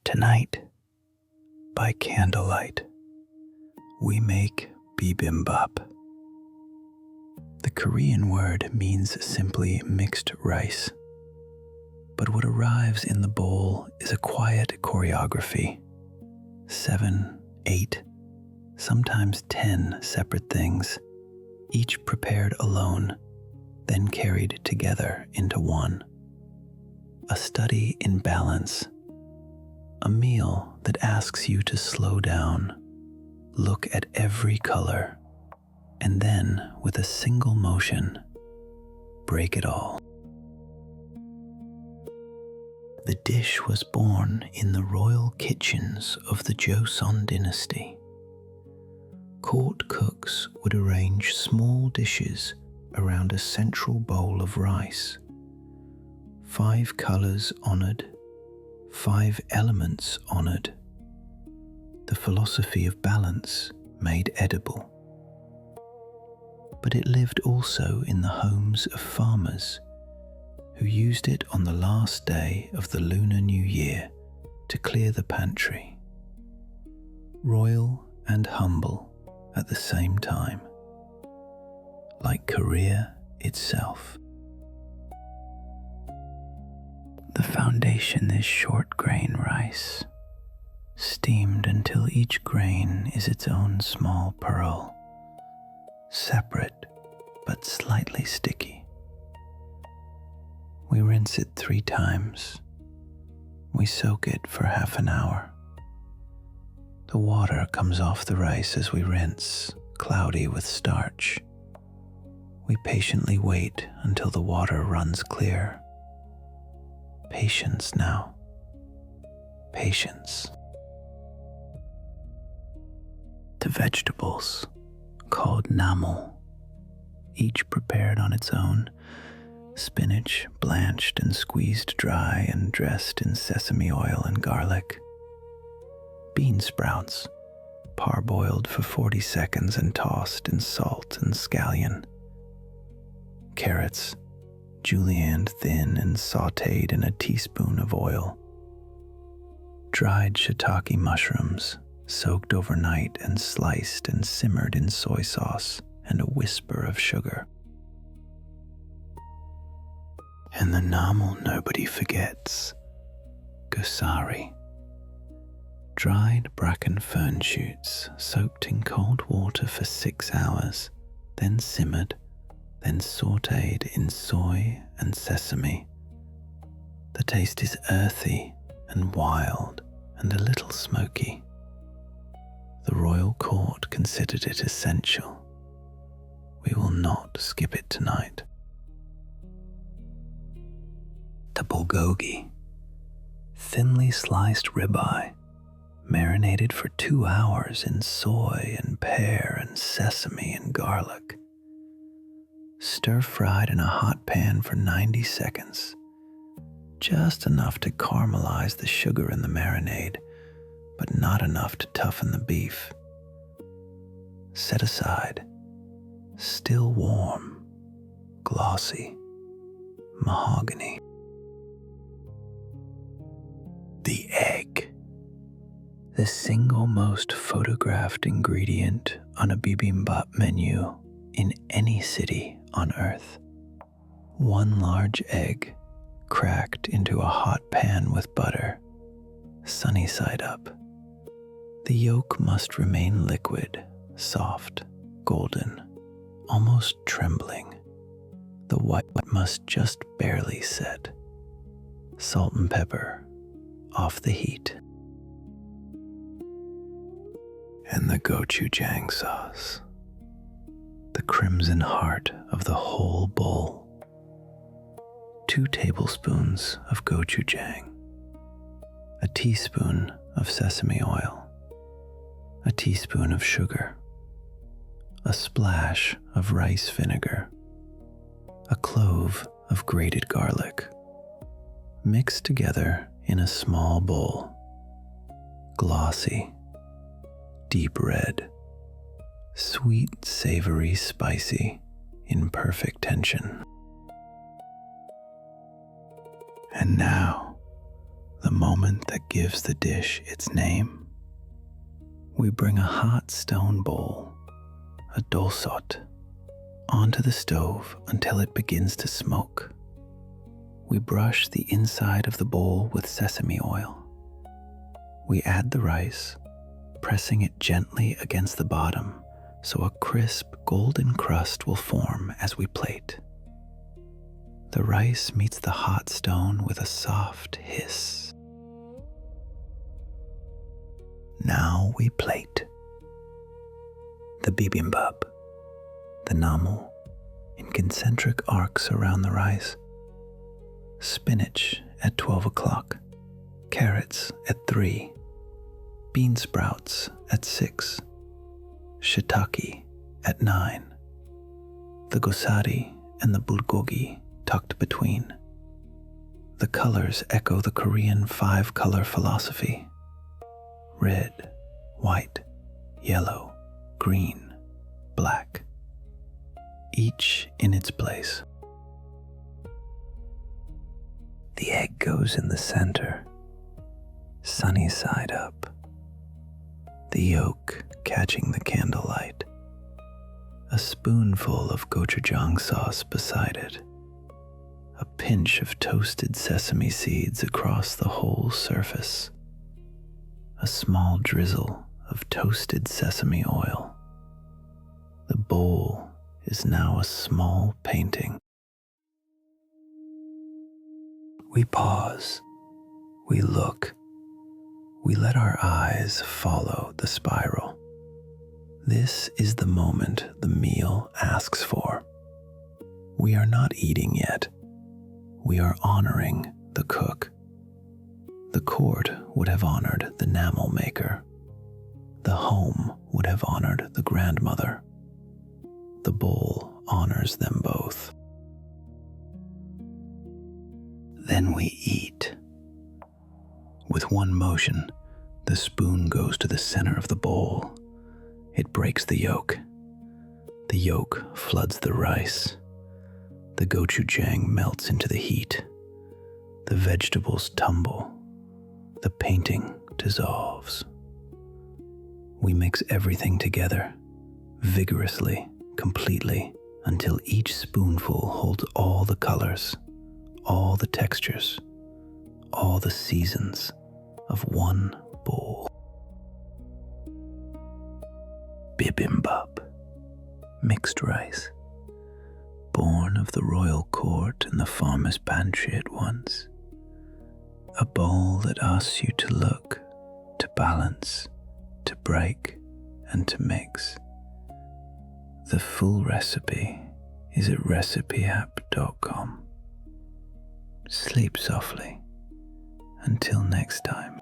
Tonight, by candlelight, we make bibimbap. The Korean word means simply mixed rice, but what arrives in the bowl is a quiet choreography. 7, 8, sometimes 10 separate things, each prepared alone, then carried together into one. A study in balance. A meal that asks you to slow down, look at every color, and then, with a single motion, break it all. The dish was born in the royal kitchens of the Joseon dynasty. Court cooks would arrange small dishes around a central bowl of rice. 5 colors honored, 5 elements honored, the philosophy of balance made edible. But it lived also in the homes of farmers who used it on the last day of the Lunar New Year to clear the pantry. Royal and humble at the same time, like Korea itself. The foundation is short grain rice, steamed until each grain is its own small pearl, separate but slightly sticky. We rinse it 3 times. We soak it for half an hour. The water comes off the rice as we rinse, cloudy with starch. We patiently wait until the water runs clear. Patience now. Patience. The vegetables, called namul, each prepared on its own, spinach blanched and squeezed dry and dressed in sesame oil and garlic. Bean sprouts, parboiled for 40 seconds and tossed in salt and scallion. Carrots, julienned thin and sautéed in a teaspoon of oil. Dried shiitake mushrooms, soaked overnight and sliced and simmered in soy sauce and a whisper of sugar. And the namul nobody forgets, gosari. Dried bracken fern shoots soaked in cold water for 6 hours, then simmered, then sautéed in soy and sesame. The taste is earthy and wild and a little smoky. The royal court considered it essential. We will not skip it tonight. The bulgogi, thinly sliced ribeye, marinated for 2 hours in soy and pear and sesame and garlic. Stir-fried in a hot pan for 90 seconds, just enough to caramelize the sugar in the marinade, but not enough to toughen the beef. Set aside, still warm, glossy, mahogany. The egg, the single most photographed ingredient on a bibimbap menu in any city on earth. 1 large egg cracked into a hot pan with butter, sunny side up. The yolk must remain liquid, soft, golden, almost trembling. The white must just barely set. Salt and pepper off the heat. And the gochujang sauce, the crimson heart of the whole bowl. 2 tablespoons of gochujang, a teaspoon of sesame oil, a teaspoon of sugar, a splash of rice vinegar, a clove of grated garlic, mixed together in a small bowl. Glossy, deep red, sweet, savory, spicy, in perfect tension. And now, the moment that gives the dish its name. We bring a hot stone bowl, a dolsot, onto the stove until it begins to smoke. We brush the inside of the bowl with sesame oil. We add the rice, pressing it gently against the bottom so a crisp golden crust will form as we plate. The rice meets the hot stone with a soft hiss. Now we plate. The bibimbap, the namu, in concentric arcs around the rice. Spinach at 12 o'clock, carrots at 3, bean sprouts at 6, shiitake at 9, the gosari and the bulgogi tucked between. The colors echo the Korean 5-color philosophy: red, white, yellow, green, black, each in its place. The egg goes in the center, sunny side up, the yolk catching the candlelight, a spoonful of gochujang sauce beside it, a pinch of toasted sesame seeds across the whole surface, a small drizzle of toasted sesame oil. The bowl is now a small painting. We pause, we look, we let our eyes follow the spiral. This is the moment the meal asks for. We are not eating yet. We are honoring the cook. The court would have honored the enamel maker. The home would have honored the grandmother. The bowl honors them both. Then we eat. With one motion, the spoon goes to the center of the bowl. It breaks the yolk. The yolk floods the rice. The gochujang melts into the heat. The vegetables tumble. The painting dissolves. We mix everything together, vigorously, completely, until each spoonful holds all the colors, all the textures, all the seasons of one bowl. Bibimbap, mixed rice, born of the royal court and the farmer's pantry at once. A bowl that asks you to look, to balance, to break, and to mix. The full recipe is at recipyapp.com. Sleep softly. Until next time.